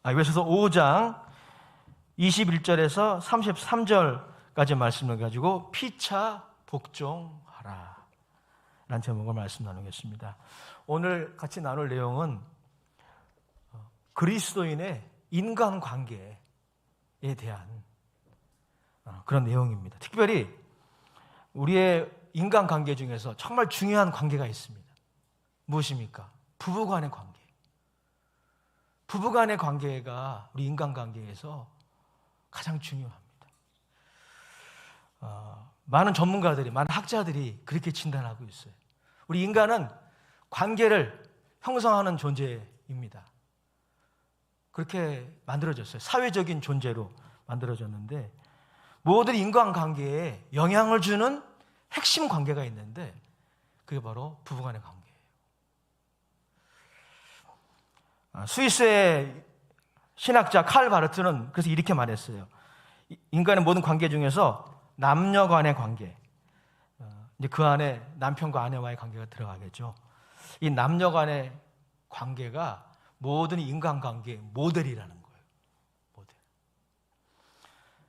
에베소서 5장 21절에서 33절까지 말씀을 가지고 피차 복종하라 라는 제목을 말씀 나누겠습니다. 오늘 같이 나눌 내용은 그리스도인의 인간관계에 대한 그런 내용입니다. 특별히 우리의 인간관계 중에서 정말 중요한 관계가 있습니다. 무엇입니까? 부부간의 관계. 부부간의 관계가 우리 인간관계에서 가장 중요합니다. 많은 전문가들이, 많은 학자들이 그렇게 진단하고 있어요. 우리 인간은 관계를 형성하는 존재입니다. 그렇게 만들어졌어요. 사회적인 존재로 만들어졌는데 모든 인간관계에 영향을 주는 핵심 관계가 있는데 그게 바로 부부간의 관계예요. 스위스의 신학자 칼 바르트는 그래서 이렇게 말했어요. 인간의 모든 관계 중에서 남녀 간의 관계, 이제 그 안에 남편과 아내와의 관계가 들어가겠죠. 이 남녀 간의 관계가 모든 인간관계의 모델이라는 거예요. 모델.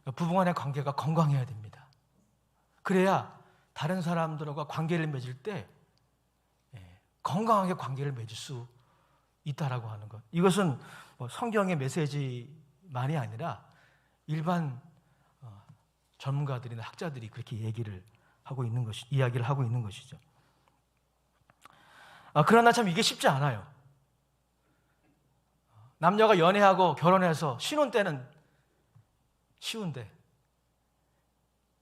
부부간의 관계가 건강해야 됩니다. 그래야 다른 사람들과 관계를 맺을 때 건강하게 관계를 맺을 수 있다라고 하는 것. 이것은 성경의 메시지만이 아니라 일반 전문가들이나 학자들이 그렇게 이야기를 하고 있는 것이죠. 그러나 참 이게 쉽지 않아요. 남녀가 연애하고 결혼해서 신혼 때는 쉬운데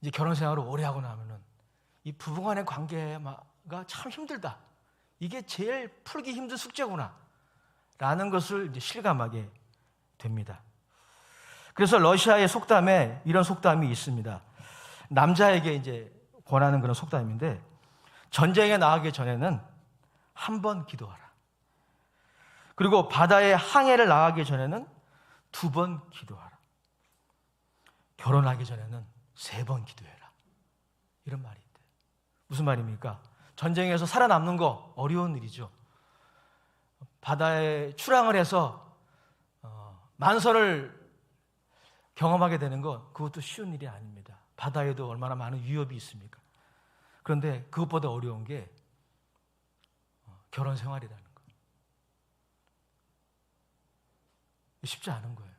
이제 결혼 생활을 오래 하고 나면은 이 부부간의 관계가 참 힘들다. 이게 제일 풀기 힘든 숙제구나 라는 것을 이제 실감하게 됩니다. 그래서 러시아의 속담에 이런 속담이 있습니다. 남자에게 이제 권하는 그런 속담인데, 전쟁에 나가기 전에는 한 번 기도하라. 그리고 바다에 항해를 나가기 전에는 2번 기도하라. 결혼하기 전에는 3번 기도해라. 이런 말이 있대요. 무슨 말입니까? 전쟁에서 살아남는 거 어려운 일이죠. 바다에 출항을 해서 만선을 경험하게 되는 것, 그것도 쉬운 일이 아닙니다. 바다에도 얼마나 많은 위협이 있습니까? 그런데 그것보다 어려운 게 결혼 생활이라는 것. 쉽지 않은 거예요.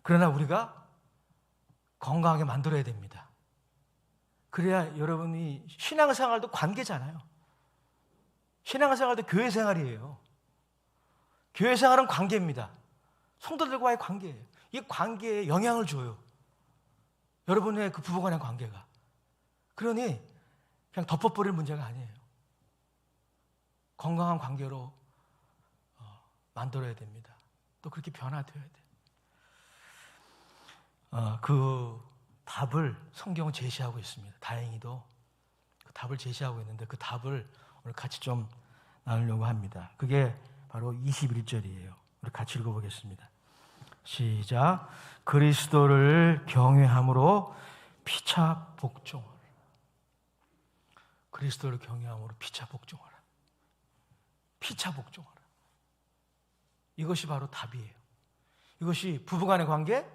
그러나 우리가 건강하게 만들어야 됩니다. 그래야 여러분이 신앙생활도 관계잖아요. 신앙생활도 교회생활이에요. 교회생활은 관계입니다. 성도들과의 관계예요. 이 관계에 영향을 줘요. 여러분의 그 부부간의 관계가. 그러니 그냥 덮어버릴 문제가 아니에요. 건강한 관계로 만들어야 됩니다. 또 그렇게 변화되어야 돼요. 그 답을 성경은 제시하고 있습니다. 다행히도 그 답을 제시하고 있는데 그 답을 오늘 같이 좀 나누려고 합니다. 그게 바로 21절이에요. 우리 같이 읽어보겠습니다. 시작. 그리스도를 경외함으로 피차 복종하라. 그리스도를 경외함으로 피차 복종하라. 피차 복종하라. 이것이 바로 답이에요. 이것이 부부간의 관계,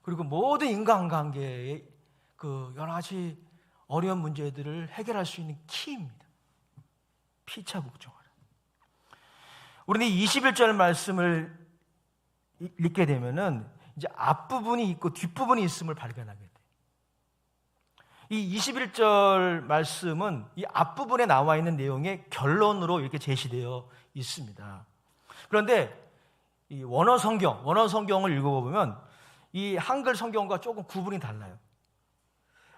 그리고 모든 인간관계의 그 여러 가지 어려운 문제들을 해결할 수 있는 키입니다. 피차 복종하라. 우리는 21절 말씀을 읽게 되면은 이제 앞부분이 있고 뒷부분이 있음을 발견하게 돼요. 이 21절 말씀은 이 앞부분에 나와 있는 내용의 결론으로 이렇게 제시되어 있습니다. 그런데 이 원어 성경을 읽어보면 이 한글 성경과 조금 구분이 달라요.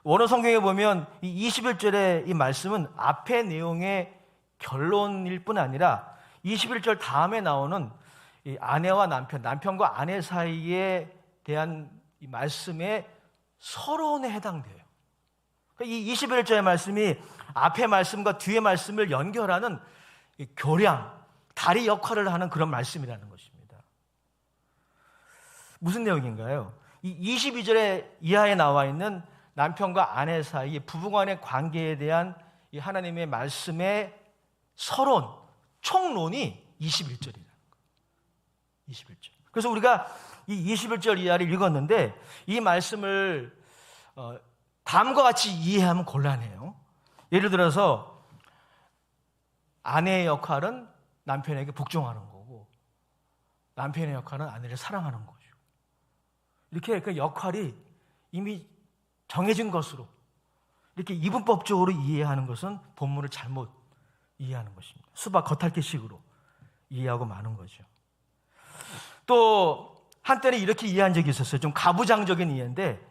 원어 성경에 보면 이 21절의 이 말씀은 앞의 내용의 결론일 뿐 아니라 21절 다음에 나오는 이 아내와 남편과 아내 사이에 대한 이 말씀의 서론에 해당돼요. 이 21절의 말씀이 앞의 말씀과 뒤의 말씀을 연결하는 이 교량, 다리 역할을 하는 그런 말씀이라는 것입니다. 무슨 내용인가요? 이 22절의 이하에 나와 있는 남편과 아내 사이의 부부간의 관계에 대한 이 하나님의 말씀의 서론, 총론이 21절이라는 거예요. 21절. 그래서 우리가 이 21절 이하를 읽었는데 이 말씀을 다음과 같이 이해하면 곤란해요. 예를 들어서 아내의 역할은 남편에게 복종하는 거고 남편의 역할은 아내를 사랑하는 거죠. 이렇게 그 역할이 이미 정해진 것으로 이렇게 이분법적으로 이해하는 것은 본문을 잘못 이해하는 것입니다. 수박 겉핥기식으로 이해하고 마는 거죠. 또 한때는 이렇게 이해한 적이 있었어요. 좀 가부장적인 이해인데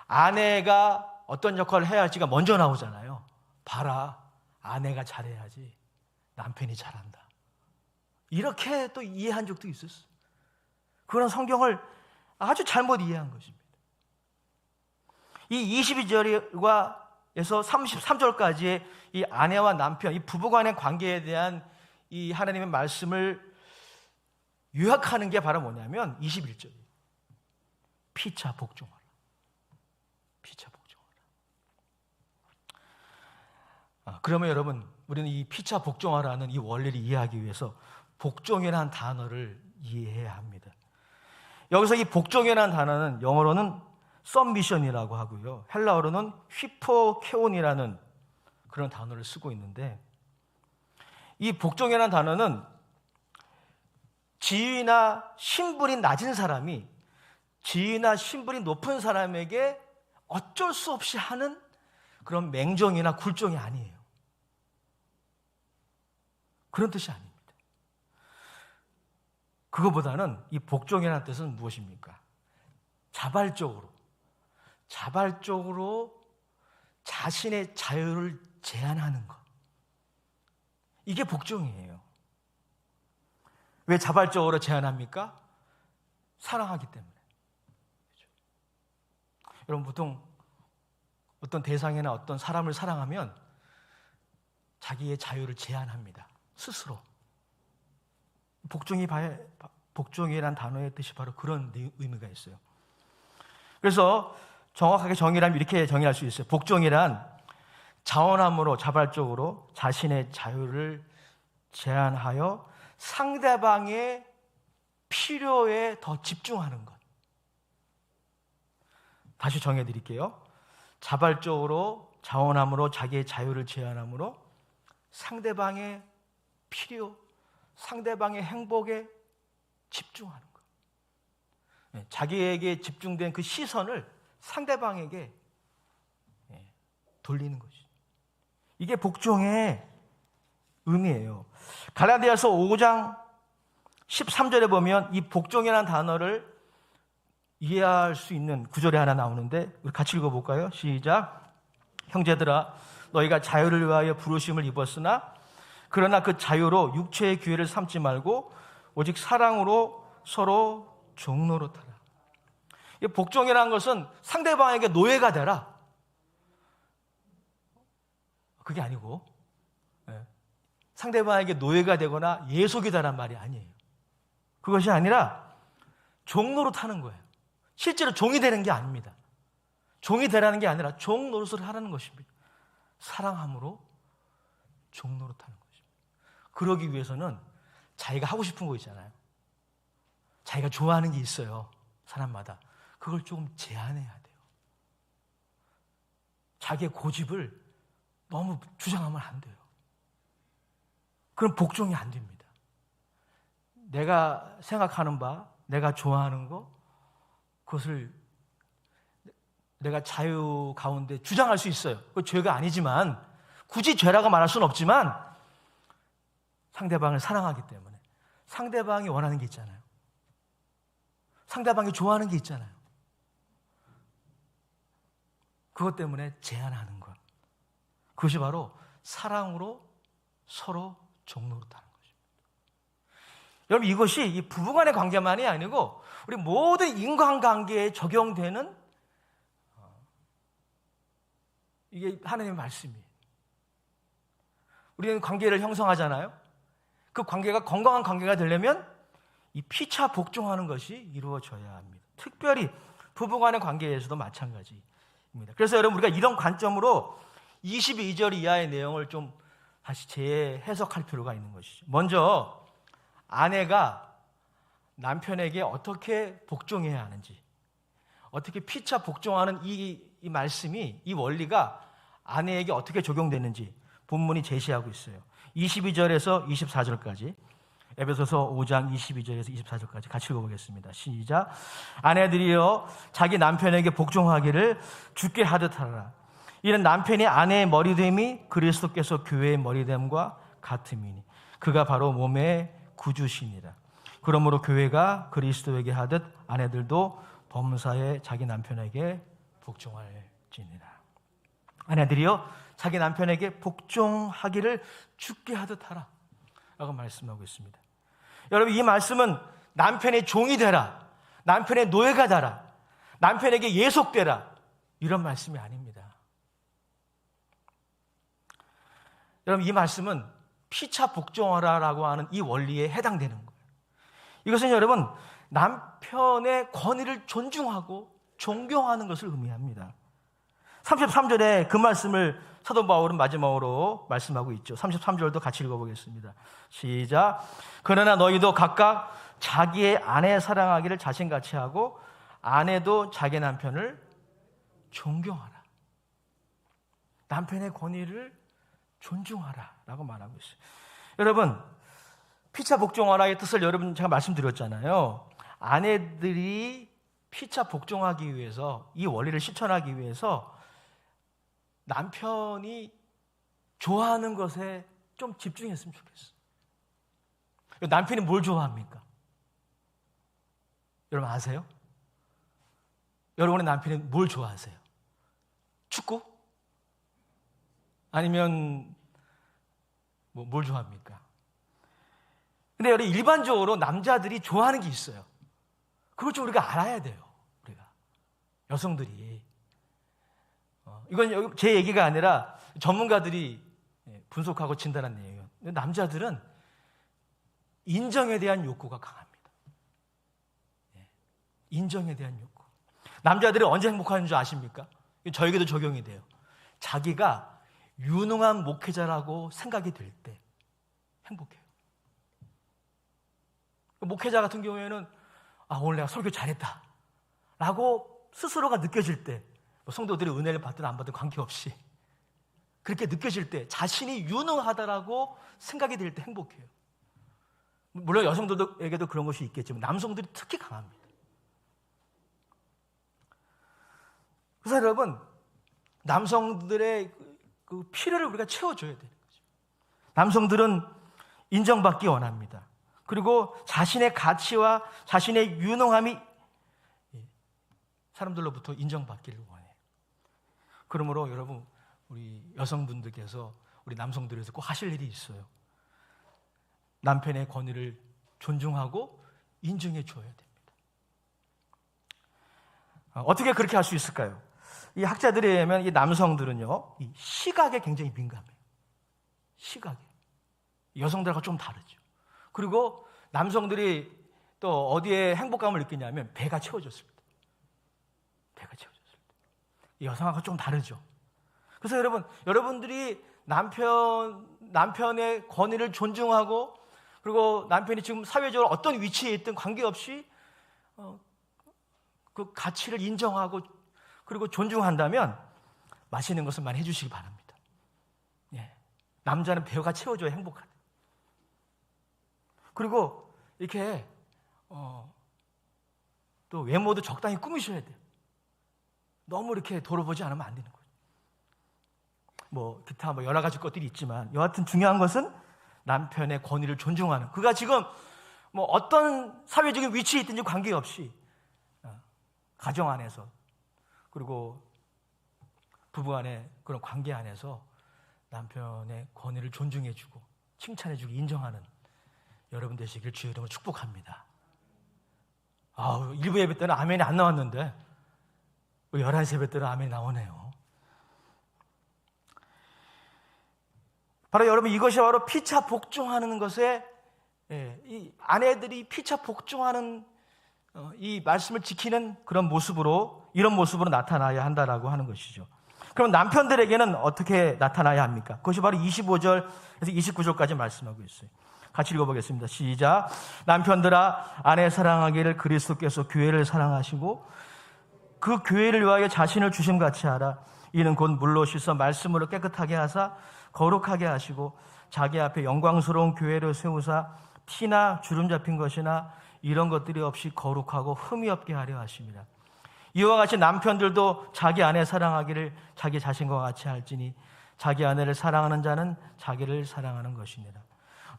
아내가 어떤 역할을 해야 할지가 먼저 나오잖아요. 봐라, 아내가 잘해야지 남편이 잘한다. 이렇게 또 이해한 적도 있었어요. 그런 성경을 아주 잘못 이해한 것입니다. 이 22절에서 33절까지의 이 아내와 남편, 이 부부간의 관계에 대한 이 하나님의 말씀을 요약하는 게 바로 뭐냐면 21절이에요. 피차 복종하라. 피차 복종하라. 그러면 여러분, 우리는 이 피차 복종하라는 이 원리를 이해하기 위해서 복종이라는 단어를 이해해야 합니다. 여기서 이 복종이라는 단어는 영어로는 submission이라고 하고요. 헬라어로는 휘포케온이라는 그런 단어를 쓰고 있는데 이 복종이라는 단어는 지위나 신분이 낮은 사람이 지위나 신분이 높은 사람에게 어쩔 수 없이 하는 그런 맹종이나 굴종이 아니에요. 그런 뜻이 아닙니다. 그거보다는 이 복종이라는 뜻은 무엇입니까? 자발적으로 자신의 자유를 제한하는 것. 이게 복종이에요. 왜 자발적으로 제한합니까? 사랑하기 때문에. 그렇죠? 여러분 보통 어떤 대상이나 어떤 사람을 사랑하면 자기의 자유를 제한합니다. 스스로. 복종이라는 단어의 뜻이 바로 그런 의미가 있어요. 그래서 정확하게 정의하면 이렇게 정의할 수 있어요. 복종이란 자원함으로 자발적으로 자신의 자유를 제한하여 상대방의 필요에 더 집중하는 것. 다시 정해 드릴게요. 자발적으로 자원함으로 자기의 자유를 제한함으로 상대방의 필요, 상대방의 행복에 집중하는 것. 자기에게 집중된 그 시선을 상대방에게 돌리는 것이. 이게 복종의 의미예요. 갈라디아서 5장 13절에 보면 이 복종이라는 단어를 이해할 수 있는 구절이 하나 나오는데 우리 같이 읽어볼까요? 시작. 형제들아 너희가 자유를 위하여 부르심을 입었으나 그러나 그 자유로 육체의 기회를 삼지 말고 오직 사랑으로 서로 종노릇하라. 이 복종이라는 것은 상대방에게 노예가 되라. 그게 아니고 상대방에게 노예가 되거나 예속이 되란 말이 아니에요. 그것이 아니라 종노릇하는 거예요. 실제로 종이 되는 게 아닙니다. 종이 되라는 게 아니라 종노릇을 하라는 것입니다. 사랑함으로 종노릇하는 것입니다. 그러기 위해서는 자기가 하고 싶은 거 있잖아요. 자기가 좋아하는 게 있어요. 사람마다. 그걸 조금 제한해야 돼요. 자기의 고집을 너무 주장하면 안 돼요. 그럼 복종이 안 됩니다. 내가 생각하는 바, 내가 좋아하는 거, 그것을 내가 자유 가운데 주장할 수 있어요. 그건 죄가 아니지만, 굳이 죄라고 말할 수는 없지만, 상대방을 사랑하기 때문에. 상대방이 원하는 게 있잖아요. 상대방이 좋아하는 게 있잖아요. 그것 때문에 제한하는 것. 그것이 바로 사랑으로 서로 종노릇하는 것입니다. 여러분 이것이 이 부부간의 관계만이 아니고 우리 모든 인간관계에 적용되는 이게 하나님의 말씀이에요. 우리는 관계를 형성하잖아요. 그 관계가 건강한 관계가 되려면 이 피차 복종하는 것이 이루어져야 합니다. 특별히 부부간의 관계에서도 마찬가지입니다. 그래서 여러분 우리가 이런 관점으로 22절 이하의 내용을 좀 다시 재해석할 필요가 있는 것이죠. 먼저 아내가 남편에게 어떻게 복종해야 하는지, 어떻게 피차 복종하는 이 말씀이, 이 원리가 아내에게 어떻게 적용되는지 본문이 제시하고 있어요. 22절에서 24절까지, 에베소서 5장 22절에서 24절까지 같이 읽어보겠습니다. 시작. 아내들이여 자기 남편에게 복종하기를 주께 하듯 하라. 이는 남편이 아내의 머리됨이 그리스도께서 교회의 머리됨과 같음이니 그가 바로 몸의 구주시니라. 그러므로 교회가 그리스도에게 하듯 아내들도 범사에 자기 남편에게 복종할지니라. 아내들이여 자기 남편에게 복종하기를 주께 하듯 하라 라고 말씀하고 있습니다. 여러분, 이 말씀은 남편의 종이 되라, 남편의 노예가 되라, 남편에게 예속되라, 이런 말씀이 아닙니다. 여러분, 이 말씀은 피차 복종하라라고 하는 이 원리에 해당되는 거예요. 이것은 여러분, 남편의 권위를 존중하고 존경하는 것을 의미합니다. 33절에 그 말씀을 사도 바울은 마지막으로 말씀하고 있죠. 33절도 같이 읽어보겠습니다. 시작. 그러나 너희도 각각 자기의 아내 사랑하기를 자신같이 하고 아내도 자기 남편을 존경하라. 남편의 권위를 존중하라 라고 말하고 있어요. 여러분, 피차 복종하라의 뜻을 여러분 제가 말씀드렸잖아요. 아내들이 피차 복종하기 위해서, 이 원리를 실천하기 위해서 남편이 좋아하는 것에 좀 집중했으면 좋겠어요. 남편이 뭘 좋아합니까? 여러분 아세요? 여러분의 남편이 뭘 좋아하세요? 축구? 아니면 뭘 좋아합니까? 근데 여러분, 일반적으로 남자들이 좋아하는 게 있어요. 그걸 좀 우리가 알아야 돼요. 우리가 여성들이, 이건 제 얘기가 아니라 전문가들이 분석하고 진단한 내용이에요. 남자들은 인정에 대한 욕구가 강합니다. 인정에 대한 욕구. 남자들이 언제 행복하는 줄 아십니까? 저에게도 적용이 돼요. 자기가 유능한 목회자라고 생각이 될 때 행복해요. 목회자 같은 경우에는 오늘 내가 설교 잘했다 라고 스스로가 느껴질 때, 성도들이 은혜를 받든 안 받든 관계없이 그렇게 느껴질 때, 자신이 유능하다라고 생각이 될 때 행복해요. 물론 여성들에게도 그런 것이 있겠지만 남성들이 특히 강합니다. 그래서 여러분, 남성들의 그 필요를 우리가 채워줘야 되는 거죠. 남성들은 인정받기 원합니다. 그리고 자신의 가치와 자신의 유능함이 사람들로부터 인정받기를 원해요. 그러므로 여러분, 우리 여성분들께서 우리 남성들에서 꼭 하실 일이 있어요. 남편의 권위를 존중하고 인정해 줘야 됩니다. 어떻게 그렇게 할 수 있을까요? 이 학자들에 의하면 이 남성들은요, 이 시각에 굉장히 민감해요. 시각에. 여성들하고 좀 다르죠. 그리고 남성들이 또 어디에 행복감을 느끼냐면 배가 채워졌을 때. 배가 채워졌을 때. 여성하고 좀 다르죠. 그래서 여러분들이 남편의 권위를 존중하고, 그리고 남편이 지금 사회적으로 어떤 위치에 있든 관계없이 그 가치를 인정하고 그리고 존중한다면 맛있는 것을 많이 해주시기 바랍니다. 예. 남자는 배가 채워줘야 행복하다. 그리고 이렇게 또 외모도 적당히 꾸미셔야 돼요. 너무 이렇게 돌아보지 않으면 안 되는 거예요. 기타 여러 가지 것들이 있지만 여하튼 중요한 것은 남편의 권위를 존중하는, 그가 지금 어떤 사회적인 위치에 있든지 관계없이 가정 안에서 그리고 부부 안의 그런 관계 안에서 남편의 권위를 존중해주고 칭찬해주고 인정하는 여러분 되시길 주의 이름으로 축복합니다. 일부 예배 때는 아멘이 안 나왔는데 11시 예배 때는 아멘이 나오네요. 바로 여러분, 이것이 바로 피차 복종하는 것에, 이 아내들이 피차 복종하는 이 말씀을 지키는 그런 모습으로, 이런 모습으로 나타나야 한다라고 하는 것이죠. 그럼 남편들에게는 어떻게 나타나야 합니까? 그것이 바로 25절에서 29절까지 말씀하고 있어요. 같이 읽어보겠습니다. 시작. 남편들아 아내 사랑하기를 그리스도께서 교회를 사랑하시고 그 교회를 위하여 자신을 주심같이 하라. 이는 곧 물로 씻어 말씀으로 깨끗하게 하사 거룩하게 하시고 자기 앞에 영광스러운 교회를 세우사 티나 주름 잡힌 것이나 이런 것들이 없이 거룩하고 흠이 없게 하려 하십니다. 이와 같이 남편들도 자기 아내 사랑하기를 자기 자신과 같이 할지니 자기 아내를 사랑하는 자는 자기를 사랑하는 것이니라.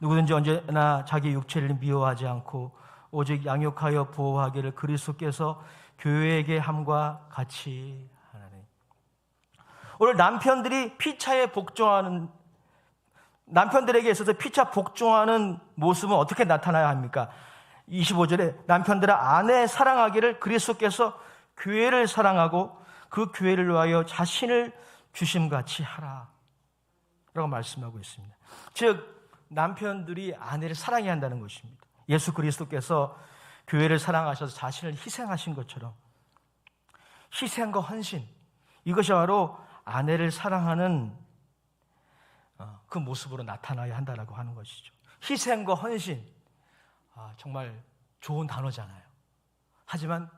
누구든지 언제나 자기 육체를 미워하지 않고 오직 양육하여 보호하기를 그리스도께서 교회에게 함과 같이 하나니. 오늘 남편들이 피차에 복종하는, 남편들에게 있어서 피차 복종하는 모습은 어떻게 나타나야 합니까? 25절에 남편들아 아내 사랑하기를 그리스도께서 교회를 사랑하고 그 교회를 위하여 자신을 주심같이 하라 라고 말씀하고 있습니다. 즉 남편들이 아내를 사랑해야 한다는 것입니다. 예수 그리스도께서 교회를 사랑하셔서 자신을 희생하신 것처럼 희생과 헌신, 이것이 바로 아내를 사랑하는 그 모습으로 나타나야 한다라고 하는 것이죠. 희생과 헌신, 정말 좋은 단어잖아요. 하지만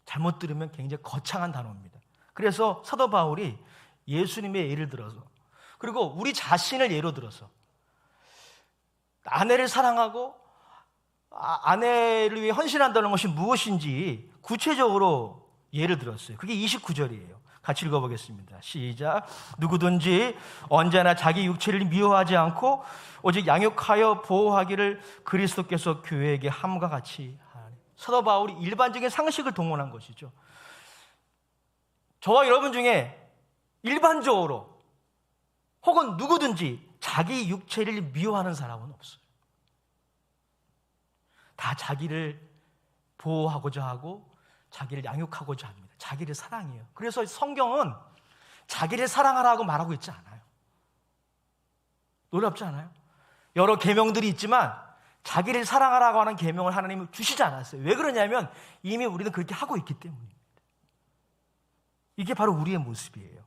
잘못 들으면 굉장히 거창한 단어입니다. 그래서 사도 바울이 예수님의 예를 들어서, 그리고 우리 자신을 예로 들어서 아내를 사랑하고 아내를 위해 헌신한다는 것이 무엇인지 구체적으로 예를 들었어요. 그게 29절이에요. 같이 읽어보겠습니다. 시작. 누구든지 언제나 자기 육체를 미워하지 않고 오직 양육하여 보호하기를 그리스도께서 교회에게 함과 같이 하니. 사도 바울이 일반적인 상식을 동원한 것이죠. 저와 여러분 중에 일반적으로 혹은 누구든지 자기 육체를 미워하는 사람은 없어요. 다 자기를 보호하고자 하고 자기를 양육하고자 합니다. 자기를 사랑해요. 그래서 성경은 자기를 사랑하라고 말하고 있지 않아요. 놀랍지 않아요? 여러 계명들이 있지만 자기를 사랑하라고 하는 계명을 하나님은 주시지 않았어요. 왜 그러냐면 이미 우리는 그렇게 하고 있기 때문입니다. 이게 바로 우리의 모습이에요.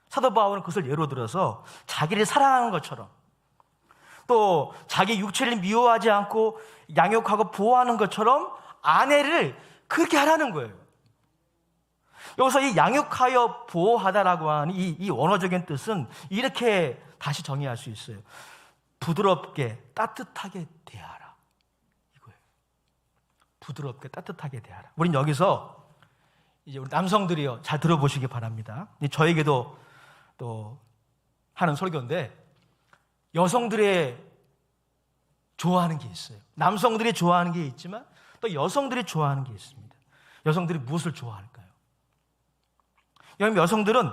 사도 바울은 그것을 예로 들어서 자기를 사랑하는 것처럼 또 자기 육체를 미워하지 않고 양육하고 보호하는 것처럼 아내를 그렇게 하라는 거예요. 여기서 이 양육하여 보호하다라고 하는 이 원어적인 뜻은 이렇게 다시 정의할 수 있어요. 부드럽게 따뜻하게 대하라, 이거예요. 부드럽게 따뜻하게 대하라. 우린 여기서 이제 우리 남성들이요, 잘 들어보시기 바랍니다. 저에게도 또 하는 설교인데 여성들의 좋아하는 게 있어요. 남성들이 좋아하는 게 있지만 또 여성들이 좋아하는 게 있습니다. 여성들이 무엇을 좋아할까요? 여성들은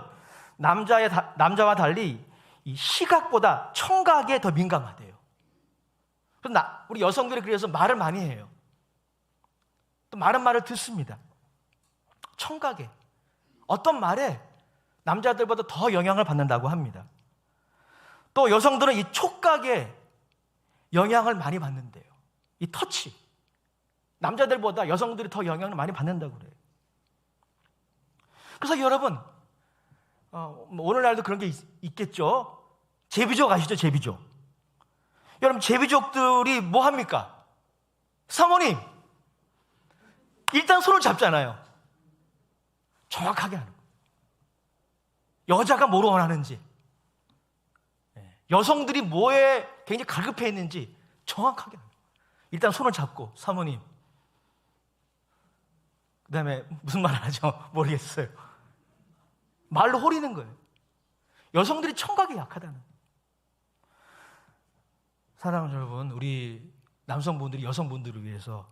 남자와 달리 이 시각보다 청각에 더 민감하대요. 우리 여성들이 그래서 말을 많이 해요. 또 많은 말을 듣습니다. 청각에, 어떤 말에 남자들보다 더 영향을 받는다고 합니다. 또 여성들은 이 촉각에 영향을 많이 받는데요. 이 터치, 남자들보다 여성들이 더 영향을 많이 받는다고 그래요. 그래서 여러분, 오늘날도 그런 게 있겠죠. 제비족 아시죠? 제비족. 여러분, 제비족들이 뭐 합니까? 사모님, 일단 손을 잡잖아요. 정확하게 하는 거예요. 여자가 뭐로 원하는지, 여성들이 뭐에 굉장히 갈급해 있는지 정확하게 하는 거예요. 일단 손을 잡고, 사모님, 그 다음에 무슨 말을 하죠? 모르겠어요. 말로 호리는 거예요. 여성들이 청각이 약하다는 거예요. 사랑하는 여러분, 우리 남성분들이 여성분들을 위해서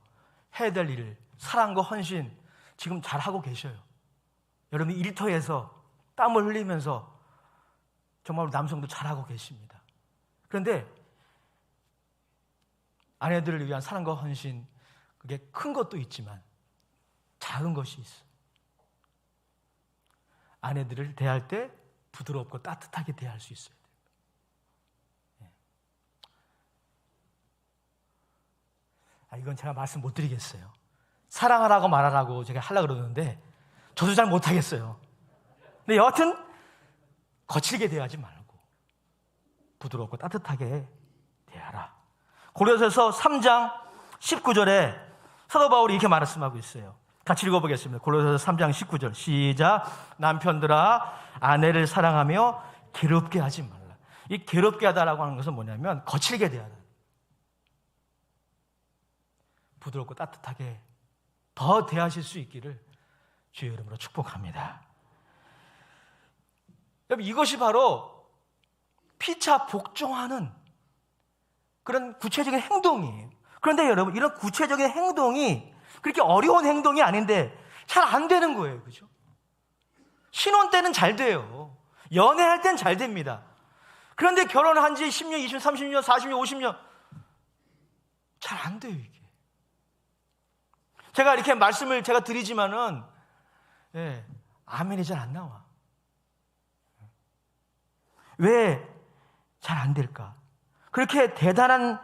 해야 될 일을, 사랑과 헌신 지금 잘하고 계셔요. 여러분이 일터에서 땀을 흘리면서 정말 남성도 잘하고 계십니다. 그런데 아내들을 위한 사랑과 헌신, 그게 큰 것도 있지만 작은 것이 있어요. 아내들을 대할 때 부드럽고 따뜻하게 대할 수 있어야 돼요. 이건 제가 말씀 못 드리겠어요. 사랑하라고 말하라고 제가 하려고 그러는데 저도 잘 못하겠어요. 근데 여하튼 거칠게 대하지 말고 부드럽고 따뜻하게 대하라. 고린도전서 3장 19절에 사도 바울이 이렇게 말씀하고 있어요. 같이 읽어보겠습니다. 고린도전서 3장 19절 시작. 남편들아 아내를 사랑하며 괴롭게 하지 말라. 이 괴롭게 하다라고 하는 것은 뭐냐면 거칠게 대하다. 부드럽고 따뜻하게 더 대하실 수 있기를 주의 이름으로 축복합니다. 여러분, 이것이 바로 피차 복종하는 그런 구체적인 행동이에요. 그런데 여러분, 이런 구체적인 행동이 그렇게 어려운 행동이 아닌데 잘 안 되는 거예요. 그죠? 신혼 때는 잘 돼요. 연애할 땐 잘 됩니다. 그런데 결혼한 지 10년, 20년, 30년, 40년, 50년 잘 안 돼요, 이게. 제가 이렇게 말씀을 제가 드리지만은 아멘이 잘 안 나와. 왜 잘 안 될까? 그렇게 대단한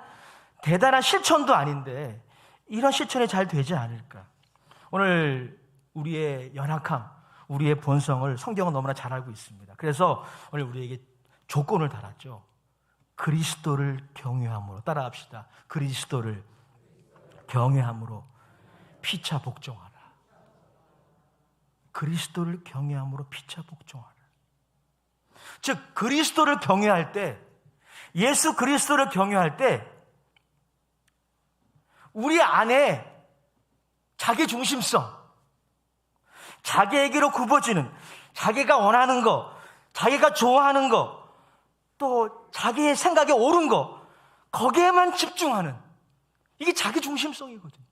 실천도 아닌데 이런 실천이 잘 되지 않을까? 오늘 우리의 연약함, 우리의 본성을 성경은 너무나 잘 알고 있습니다. 그래서 오늘 우리에게 조건을 달았죠. 그리스도를 경외함으로, 따라합시다. 그리스도를 경외함으로 피차 복종하라. 그리스도를 경외함으로 피차 복종하라. 즉 그리스도를 경외할 때, 예수 그리스도를 경외할 때 우리 안에 자기 중심성, 자기에게로 굽어지는, 자기가 원하는 거, 자기가 좋아하는 거, 또 자기의 생각에 옳은 거, 거기에만 집중하는, 이게 자기 중심성이거든요.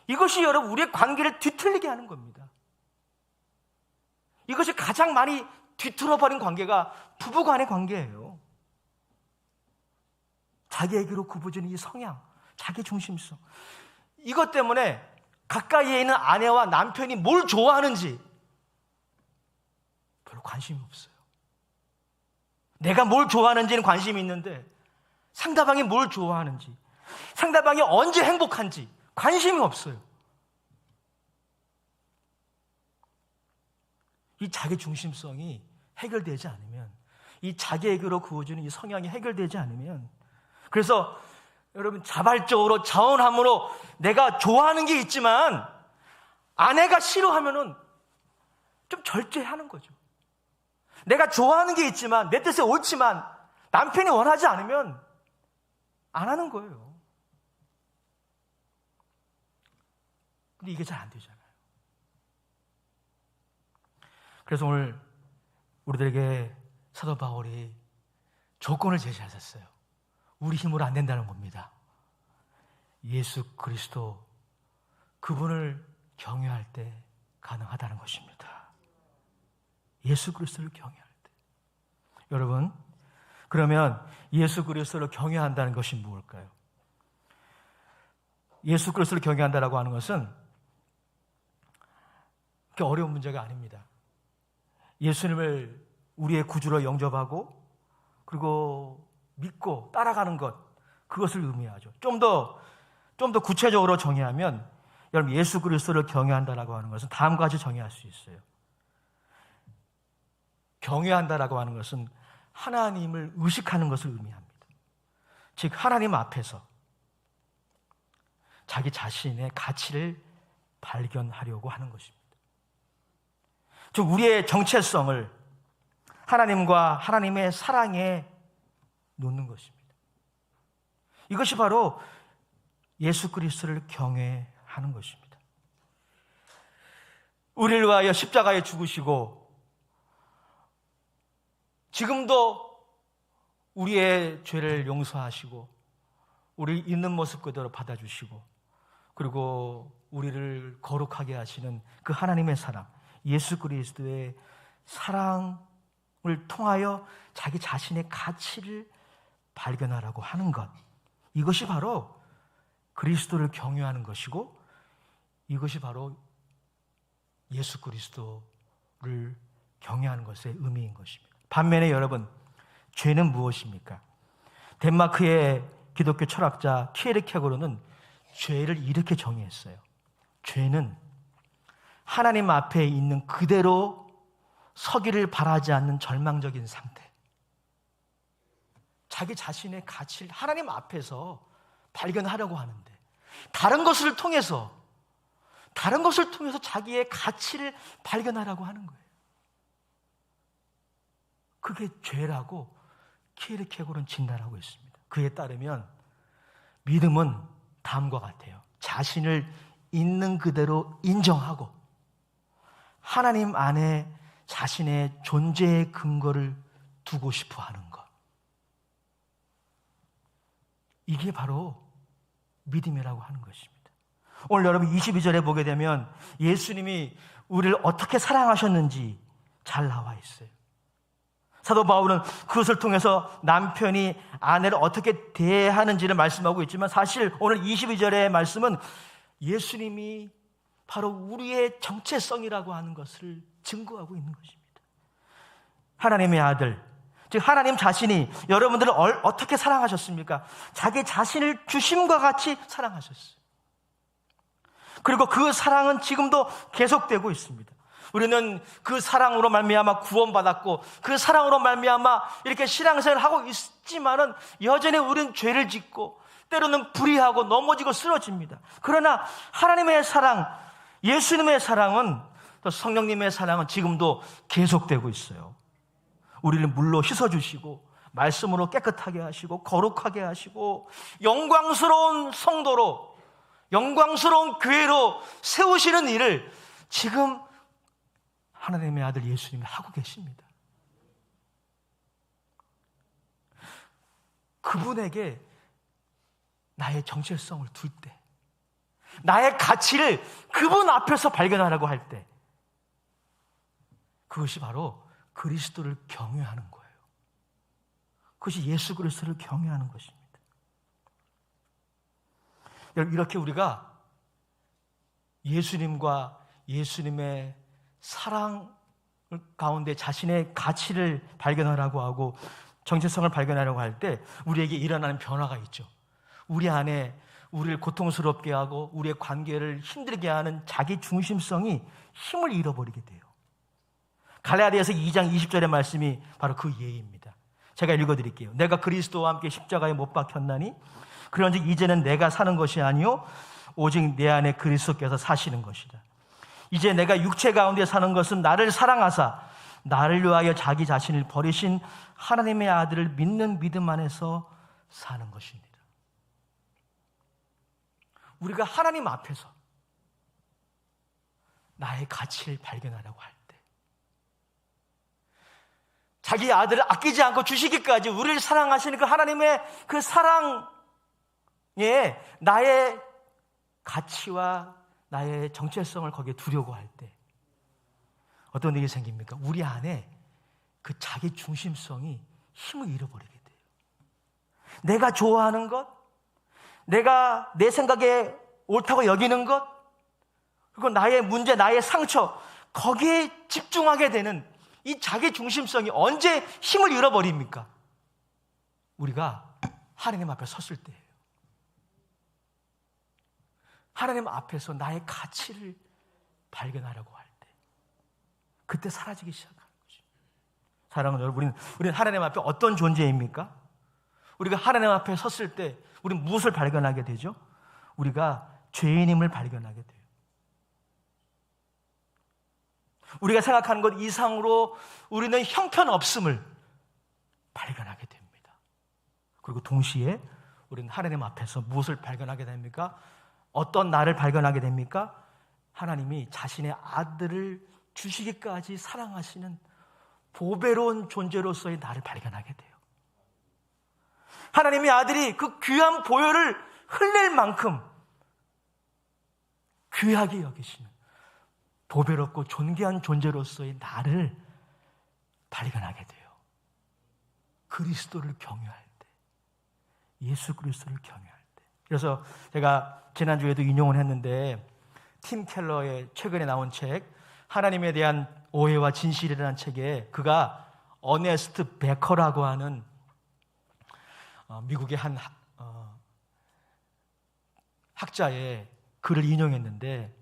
이것이 여러분 우리의 관계를 뒤틀리게 하는 겁니다. 이것이 가장 많이 뒤틀어버린 관계가 부부 간의 관계예요. 자기에게로 굽어지는 이 성향, 자기 중심성, 이것 때문에 가까이에 있는 아내와 남편이 뭘 좋아하는지 별로 관심이 없어요. 내가 뭘 좋아하는지는 관심이 있는데 상대방이 뭘 좋아하는지, 상대방이 언제 행복한지 관심이 없어요. 이 자기 중심성이 해결되지 않으면, 이 자기에게로 구워주는 이 성향이 해결되지 않으면, 그래서 여러분 자발적으로 자원함으로 내가 좋아하는 게 있지만 아내가 싫어하면은 좀 절제하는 거죠. 내가 좋아하는 게 있지만 내 뜻에 옳지만 남편이 원하지 않으면 안 하는 거예요. 근데 이게 잘 안 되잖아요. 그래서 오늘 우리들에게 사도 바울이 조건을 제시하셨어요. 우리 힘으로 안 된다는 겁니다. 예수 그리스도, 그분을 경외할 때 가능하다는 것입니다. 예수 그리스도를 경외할 때. 여러분, 그러면 예수 그리스도를 경외한다는 것이 무엇일까요? 예수 그리스도를 경외한다라고 하는 것은 그렇게 어려운 문제가 아닙니다. 예수님을 우리의 구주로 영접하고 그리고 믿고 따라가는 것, 그것을 의미하죠. 좀 더 구체적으로 정의하면, 여러분 예수 그리스도를 경외한다라고 하는 것은 다음과 같이 정의할 수 있어요. 경외한다라고 하는 것은 하나님을 의식하는 것을 의미합니다. 즉 하나님 앞에서 자기 자신의 가치를 발견하려고 하는 것입니다. 즉 우리의 정체성을 하나님과 하나님의 사랑에 놓는 것입니다. 이것이 바로 예수 그리스도를 경외하는 것입니다. 우리를 위하여 십자가에 죽으시고 지금도 우리의 죄를 용서하시고 우리 있는 모습 그대로 받아주시고 그리고 우리를 거룩하게 하시는 그 하나님의 사랑, 예수 그리스도의 사랑을 통하여 자기 자신의 가치를 발견하라고 하는 것, 이것이 바로 그리스도를 경외하는 것이고 이것이 바로 예수 그리스도를 경외하는 것의 의미인 것입니다. 반면에 여러분, 죄는 무엇입니까? 덴마크의 기독교 철학자 키에르케고르는 죄를 이렇게 정의했어요. 죄는 하나님 앞에 있는 그대로 서기를 바라지 않는 절망적인 상태. 자기 자신의 가치를 하나님 앞에서 발견하려고 하는데 다른 것을 통해서 자기의 가치를 발견하라고 하는 거예요. 그게 죄라고 키에르케고르는 진단하고 있습니다. 그에 따르면 믿음은 다음과 같아요. 자신을 있는 그대로 인정하고 하나님 안에 자신의 존재의 근거를 두고 싶어 하는 것. 이게 바로 믿음이라고 하는 것입니다. 오늘 여러분 22절에 보게 되면 예수님이 우리를 어떻게 사랑하셨는지 잘 나와 있어요. 사도 바울은 그것을 통해서 남편이 아내를 어떻게 대하는지를 말씀하고 있지만 사실 오늘 22절의 말씀은 예수님이 바로 우리의 정체성이라고 하는 것을 증거하고 있는 것입니다. 하나님의 아들, 즉 하나님 자신이 여러분들을 어떻게 사랑하셨습니까? 자기 자신을 주심과 같이 사랑하셨어요. 그리고 그 사랑은 지금도 계속되고 있습니다. 우리는 그 사랑으로 말미암아 구원받았고 그 사랑으로 말미암아 이렇게 신앙생활을 하고 있지만은 여전히 우리는 죄를 짓고 때로는 불의하고 넘어지고 쓰러집니다. 그러나 하나님의 사랑, 예수님의 사랑은, 또 성령님의 사랑은 지금도 계속되고 있어요. 우리를 물로 씻어주시고 말씀으로 깨끗하게 하시고 거룩하게 하시고 영광스러운 성도로, 영광스러운 교회로 세우시는 일을 지금 하나님의 아들 예수님이 하고 계십니다. 그분에게 나의 정체성을 둘 때, 나의 가치를 그분 앞에서 발견하라고 할 때, 그것이 바로 그리스도를 경외하는 거예요. 그것이 예수 그리스도를 경외하는 것입니다. 여러분, 이렇게 우리가 예수님과 예수님의 사랑 가운데 자신의 가치를 발견하라고 하고 정체성을 발견하려고 할 때 우리에게 일어나는 변화가 있죠. 우리 안에 우리를 고통스럽게 하고 우리의 관계를 힘들게 하는 자기 중심성이 힘을 잃어버리게 돼요. 갈라디아서 2장 20절의 말씀이 바로 그 예입니다. 제가 읽어드릴게요. 내가 그리스도와 함께 십자가에 못 박혔나니 그런즉 이제는 내가 사는 것이 아니요 오직 내 안에 그리스도께서 사시는 것이다. 이제 내가 육체 가운데 사는 것은 나를 사랑하사 나를 위하여 자기 자신을 버리신 하나님의 아들을 믿는 믿음 안에서 사는 것입니다. 우리가 하나님 앞에서 나의 가치를 발견하려고 할 때, 자기 아들을 아끼지 않고 주시기까지 우리를 사랑하시는 그 하나님의 그 사랑에 나의 가치와 나의 정체성을 거기에 두려고 할 때 어떤 일이 생깁니까? 우리 안에 그 자기 중심성이 힘을 잃어버리게 돼요. 내가 좋아하는 것, 내가 내 생각에 옳다고 여기는 것, 그리고 나의 문제, 나의 상처, 거기에 집중하게 되는 이 자기 중심성이 언제 힘을 잃어버립니까? 우리가 하나님 앞에 섰을 때예요. 하나님 앞에서 나의 가치를 발견하려고 할 때, 그때 사라지기 시작하는 거죠. 사랑하는 여러분, 우리는 하나님 앞에 어떤 존재입니까? 우리가 하나님 앞에 섰을 때 우리는 무엇을 발견하게 되죠? 우리가 죄인임을 발견하게 돼요. 우리가 생각하는 것 이상으로 우리는 형편없음을 발견하게 됩니다. 그리고 동시에 우리는 하나님 앞에서 무엇을 발견하게 됩니까? 어떤 나를 발견하게 됩니까? 하나님이 자신의 아들을 주시기까지 사랑하시는 보배로운 존재로서의 나를 발견하게 돼요. 하나님의 아들이 그 귀한 보혈을 흘릴 만큼 귀하게 여기시는 보배롭고 존귀한 존재로서의 나를 발견하게 돼요. 그리스도를 경외할 때, 예수 그리스도를 경외할 때. 그래서 제가 지난주에도 인용을 했는데 팀 켈러의 최근에 나온 책 하나님에 대한 오해와 진실이라는 책에 그가 어네스트 베커라고 하는 미국의 한 학자의 글을 인용했는데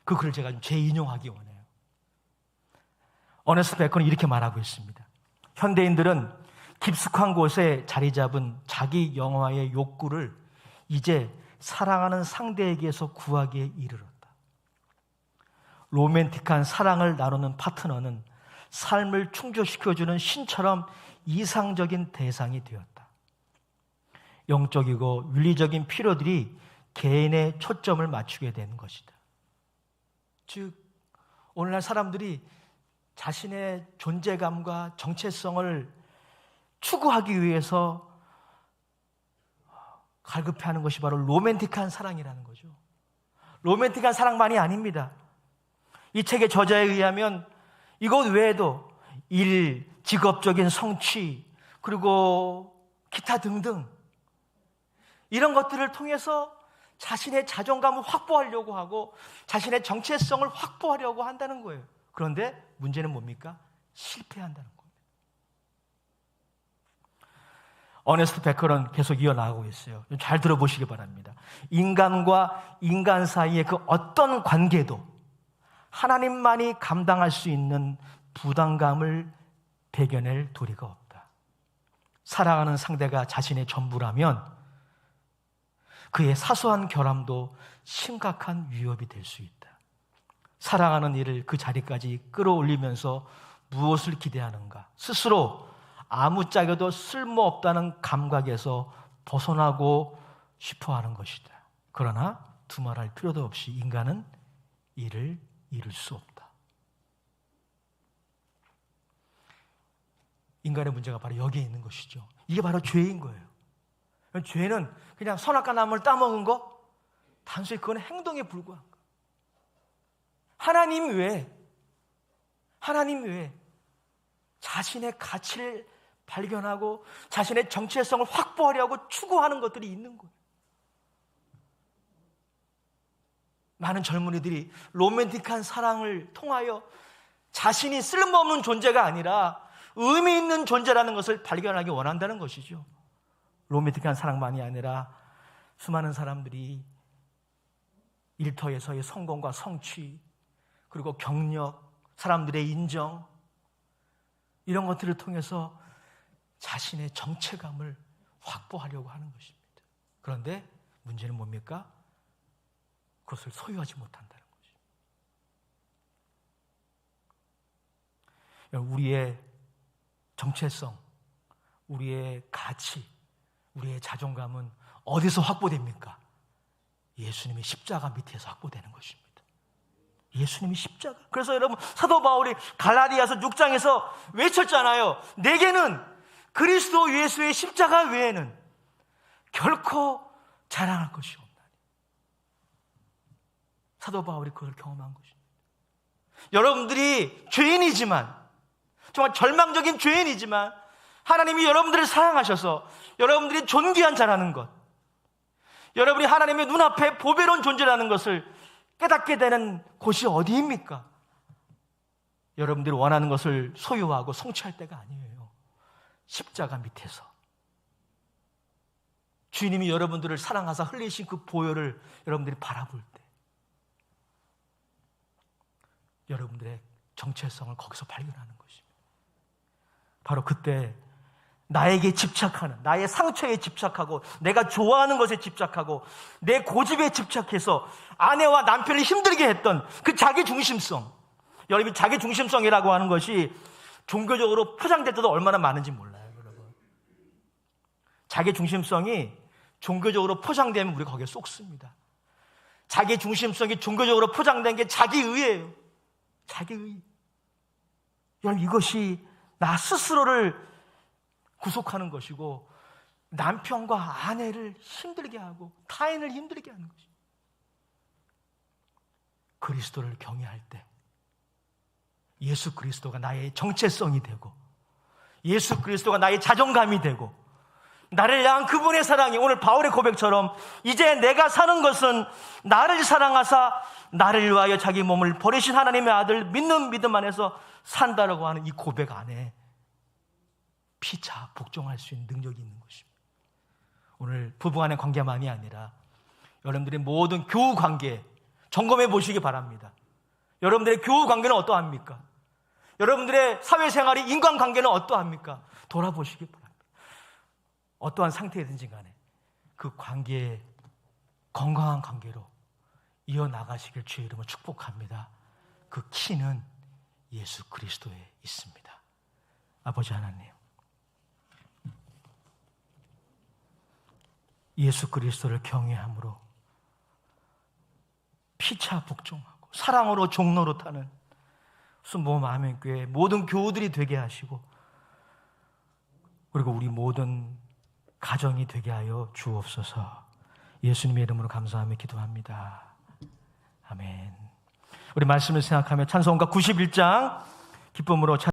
그 글을 제가 좀 재인용하기 원해요. 어네스트 베커는 이렇게 말하고 있습니다. 현대인들은 깊숙한 곳에 자리 잡은 자기 영화의 욕구를 이제 사랑하는 상대에게서 구하기에 이르렀다. 로맨틱한 사랑을 나누는 파트너는 삶을 충족시켜주는 신처럼 이상적인 대상이 되었다. 영적이고 윤리적인 필요들이 개인의 초점을 맞추게 되는 것이다. 즉, 오늘날 사람들이 자신의 존재감과 정체성을 추구하기 위해서 갈급해하는 것이 바로 로맨틱한 사랑이라는 거죠. 로맨틱한 사랑만이 아닙니다. 이 책의 저자에 의하면 이것 외에도 일, 직업적인 성취, 그리고 기타 등등 이런 것들을 통해서 자신의 자존감을 확보하려고 하고 자신의 정체성을 확보하려고 한다는 거예요. 그런데 문제는 뭡니까? 실패한다는 겁니다. 어네스트 베커는 계속 이어나가고 있어요. 잘 들어보시기 바랍니다. 인간과 인간 사이의 그 어떤 관계도 하나님만이 감당할 수 있는 부담감을 배겨낼 도리가 없다. 사랑하는 상대가 자신의 전부라면 그의 사소한 결함도 심각한 위협이 될 수 있다. 사랑하는 이를 그 자리까지 끌어올리면서 무엇을 기대하는가? 스스로 아무짝에도 쓸모없다는 감각에서 벗어나고 싶어하는 것이다. 그러나 두말할 필요도 없이 인간은 이를 이룰 수 없다. 인간의 문제가 바로 여기에 있는 것이죠. 이게 바로 죄인 거예요. 죄는 그냥 선악과 나무를 따먹은 거, 단순히 그건 행동에 불과한 거. 하나님 외에 자신의 가치를 발견하고 자신의 정체성을 확보하려고 추구하는 것들이 있는 거예요. 많은 젊은이들이 로맨틱한 사랑을 통하여 자신이 쓸모없는 존재가 아니라 의미 있는 존재라는 것을 발견하기 원한다는 것이죠. 로맨틱한 사랑만이 아니라 수많은 사람들이 일터에서의 성공과 성취, 그리고 경력, 사람들의 인정, 이런 것들을 통해서 자신의 정체감을 확보하려고 하는 것입니다. 그런데 문제는 뭡니까? 그것을 소유하지 못한다는 거죠. 우리의 정체성, 우리의 가치, 우리의 자존감은 어디서 확보됩니까? 예수님의 십자가 밑에서 확보되는 것입니다. 예수님이 십자가. 그래서 여러분, 사도 바울이 갈라디아서 6장에서 외쳤잖아요. 내게는 그리스도 예수의 십자가 외에는 결코 자랑할 것이 없나니. 사도 바울이 그걸 경험한 것입니다. 여러분들이 죄인이지만, 정말 절망적인 죄인이지만 하나님이 여러분들을 사랑하셔서 여러분들이 존귀한 자라는 것, 여러분이 하나님의 눈앞에 보배로운 존재라는 것을 깨닫게 되는 곳이 어디입니까? 여러분들이 원하는 것을 소유하고 성취할 때가 아니에요. 십자가 밑에서 주님이 여러분들을 사랑하사 흘리신 그 보혈을 여러분들이 바라볼 때 여러분들의 정체성을 거기서 발견하는 것입니다. 바로 그때 나에게 집착하는, 나의 상처에 집착하고 내가 좋아하는 것에 집착하고 내 고집에 집착해서 아내와 남편을 힘들게 했던 그 자기중심성, 여러분, 자기중심성이라고 하는 것이 종교적으로 포장될 때도 얼마나 많은지 몰라요, 여러분. 자기중심성이 종교적으로 포장되면 우리가 거기에 쏙습니다. 자기중심성이 종교적으로 포장된 게 자기의예요. 자기의. 여러분, 이것이 나 스스로를 구속하는 것이고 남편과 아내를 힘들게 하고 타인을 힘들게 하는 것입니다. 그리스도를 경외할 때 예수 그리스도가 나의 정체성이 되고 예수 그리스도가 나의 자존감이 되고 나를 향한 그분의 사랑이, 오늘 바울의 고백처럼 이제 내가 사는 것은 나를 사랑하사 나를 위하여 자기 몸을 버리신 하나님의 아들 믿는 믿음 안에서 산다라고 하는 이 고백 안에 피차 복종할 수 있는 능력이 있는 것입니다. 오늘 부부간의 관계만이 아니라 여러분들의 모든 교우 관계 점검해 보시기 바랍니다. 여러분들의 교우 관계는 어떠합니까? 여러분들의 사회생활이 인간관계는 어떠합니까? 돌아보시기 바랍니다. 어떠한 상태이든지 간에 그 관계에 건강한 관계로 이어나가시길 주의 이름으로 축복합니다. 그 키는 예수 그리스도에 있습니다. 아버지 하나님, 예수 그리스도를 경외함으로 피차 복종하고 사랑으로 종로로 타는 순복음 아멘교회 모든 교우들이 되게 하시고, 그리고 우리 모든 가정이 되게 하여 주옵소서. 예수님의 이름으로 감사하며 기도합니다. 아멘. 우리 말씀을 생각하며 찬송가 91장 기쁨으로